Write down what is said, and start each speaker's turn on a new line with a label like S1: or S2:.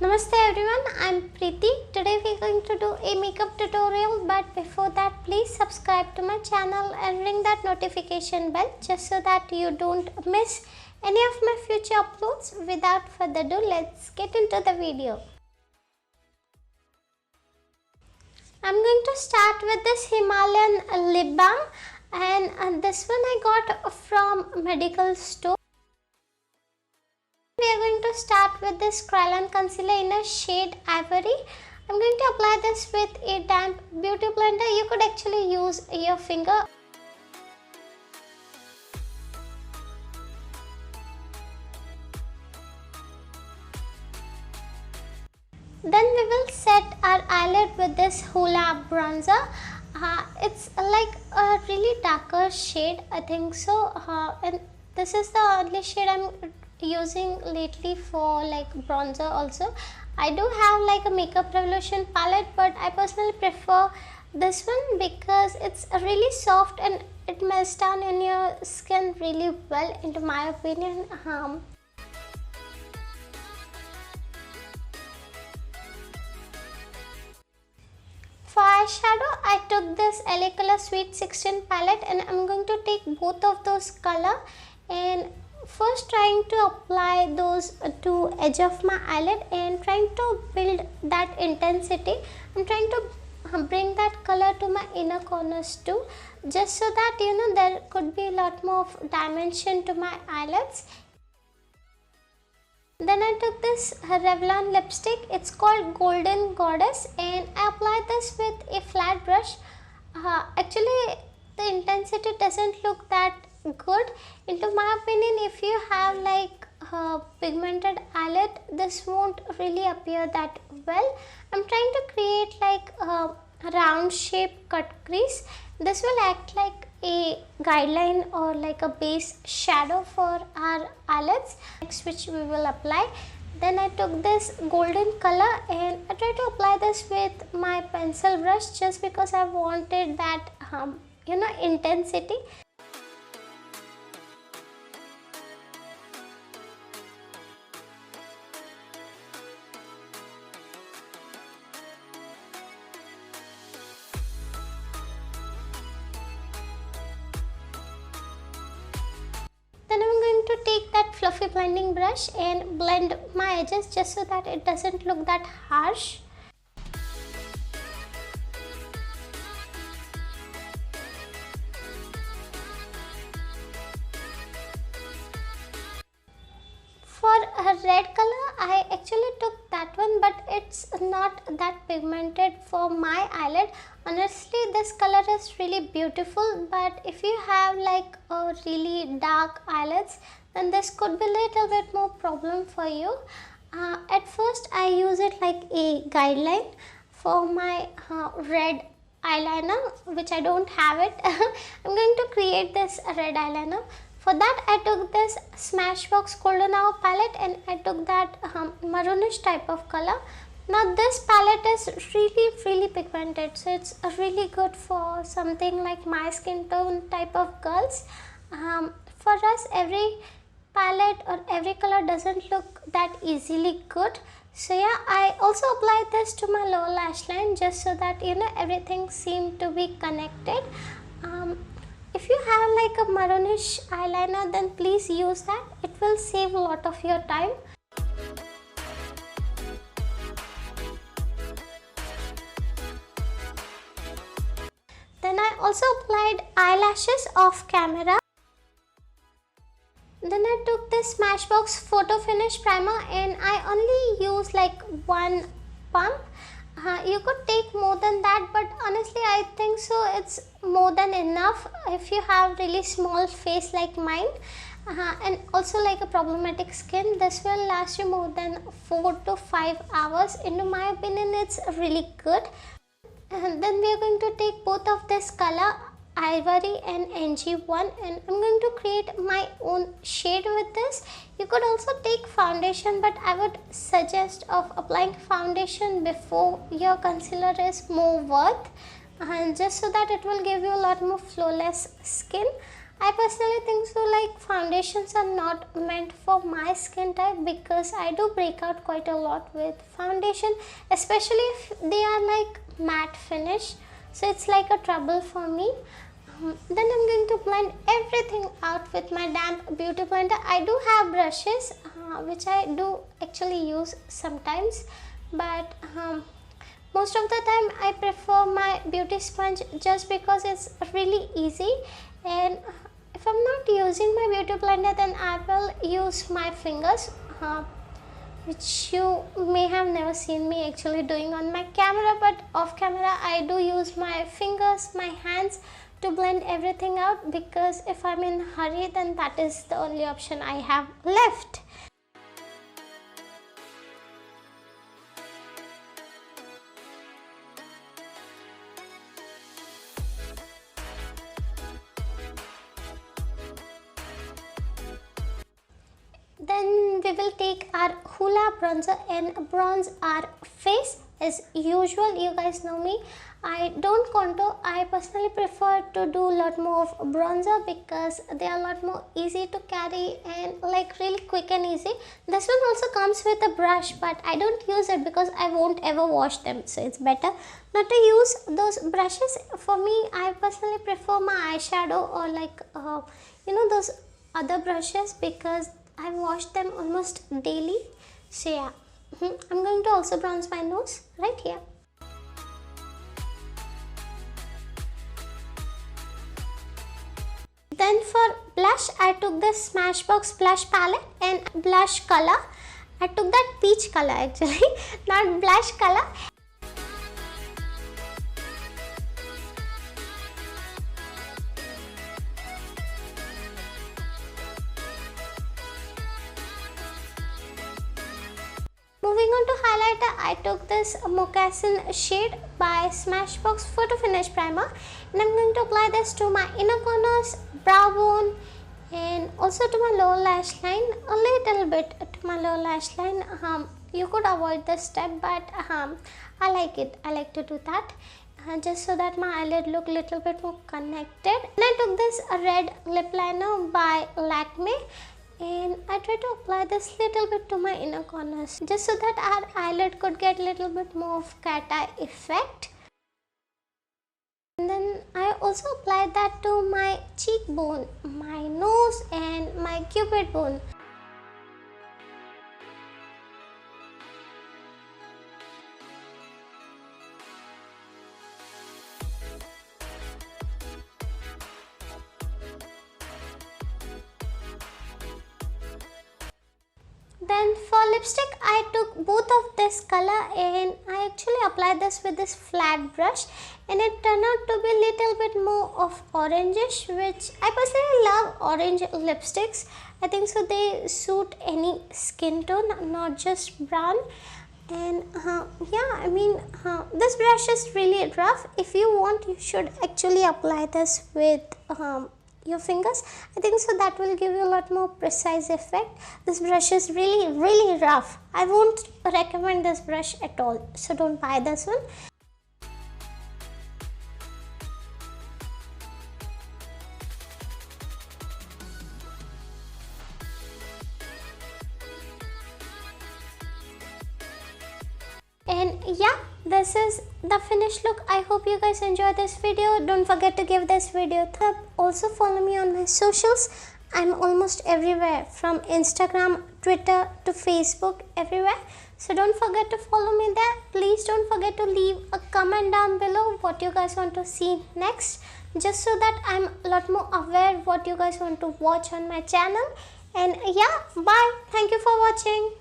S1: Namaste everyone, I'm Priti. Today we are going to do a makeup tutorial, but before that please subscribe to my channel and ring that notification bell just so that you don't miss any of my future uploads. Without further ado, let's get into the video. I'm going to start with this Himalayan lip balm, and this one I got from medical store. We are going to start with this Kryalon concealer in a shade Ivory. I'm going to apply this with a damp beauty blender. You could actually use your finger. Then we will set our eyelid with this Hoola bronzer. It's like a really darker shade, I think so, and this is the only shade I'm using lately for like bronzer also. I do have like a Makeup Revolution palette, but I personally prefer this one because it's really soft and it melts down in your skin really well, into my opinion. For eyeshadow, I took this LA Color Sweet 16 palette and I'm going to take both of those color and first trying to apply those to edge of my eyelid and trying to build that intensity. I'm trying to bring that color to my inner corners too, just so that there could be a lot more of dimension to my eyelids. Then I took this Revlon lipstick, it's called Golden Goddess, and I applied this with a flat brush. Actually the intensity doesn't look that good. Into my opinion, if you have like pigmented eyelid, this won't really appear that well. I'm trying to create like a round shape cut crease. This will act like a guideline or like a base shadow for our eyelids, which we will apply. Then I took this golden color and I tried to apply this with my pencil brush just because I wanted that intensity. Then I'm going to take that fluffy blending brush and blend my edges just so that it doesn't look that harsh. For a red color, I actually took that one, but it's not that pigmented for my eyelid. Honestly, this color is really beautiful, but if you have like a really dark eyelids, then this could be a little bit more problem for you. At first, I use it like a guideline for my red eyeliner, which I don't have it. I'm going to create this red eyeliner. For that, I took this Smashbox Golden Hour palette and I took that maroonish type of color. Now this palette is really pigmented, so it's really good for something like my skin tone type of girls. For us, every palette or every color doesn't look that easily good. So yeah, I also applied this to my lower lash line just so that everything seemed to be connected. If you have like a maroonish eyeliner, then please use that. It will save a lot of your time. Then I also applied eyelashes off camera. Then I took this Smashbox Photo Finish Primer and I only use like one pump. You could take more than that, but honestly I think so it's more than enough if you have really small face like mine and also like a problematic skin. This will last you more than 4 to 5 hours. In my opinion, it's really good. And then we are going to take both of this color, Ivory and NG1, and I'm going to create my own shade with this. You could also take foundation, but I would suggest of applying foundation before your concealer is more worth, and just so that it will give you a lot more flawless skin. I personally think so, like foundations are not meant for my skin type because I do break out quite a lot with foundation, especially if they are like matte finish. So it's like a trouble for me. Then I'm going to blend everything out with my damp beauty blender. I do have brushes which I do actually use sometimes, but most of the time I prefer my beauty sponge just because it's really easy. And if I'm not using my beauty blender, then I will use my fingers, which you may have never seen me actually doing on my camera, but off camera I do use my fingers, my hands to blend everything out, because if I'm in a hurry, then that is the only option I have left. Then we will take our Hoola bronzer and bronze our face. As usual, you guys know me, I don't contour. I personally prefer to do a lot more of bronzer because they are a lot more easy to carry and like really quick and easy. This one also comes with a brush, but I don't use it because I won't ever wash them, so it's better not to use those brushes. For me, I personally prefer my eyeshadow or like those other brushes because I wash them almost daily. So yeah, I'm going to also bronze my nose right here. Then for blush, I took this Smashbox blush palette and blush color. I took that peach color actually, not blush color. Moving on to highlighter, I took this Moccasin shade by Smashbox Photo Finish Primer, and I'm going to apply this to my inner corners, brow bone, and also to my lower lash line, a little bit to my lower lash line. You could avoid this step, but I like it. I like to do that just so that my eyelid look little bit more connected. And I took this red lip liner by Lakme, and I try to apply this little bit to my inner corners just so that our eyelid could get little bit more of cat eye effect. And then I also applied that to my cheekbone, my nose and my cupid bone. Then for lipstick, I took both of this color and I actually applied this with this flat brush, and it turned out to be a little bit more of orangish, which I personally love orange lipsticks. I think so they suit any skin tone, not just brown. And this brush is really rough. If you want, you should actually apply this with your fingers. I think so that will give you a lot more precise effect. This brush is really rough. I won't recommend this brush at all, so don't buy this one. And yeah, this is the finished look. I hope you guys enjoyed this video. Don't forget to give this video a thumb up. Also follow me on my socials. I'm almost everywhere, from Instagram, Twitter to Facebook, everywhere. So don't forget to follow me there. Please don't forget to leave a comment down below what you guys want to see next, just so that I'm a lot more aware what you guys want to watch on my channel. And yeah, bye. Thank you for watching.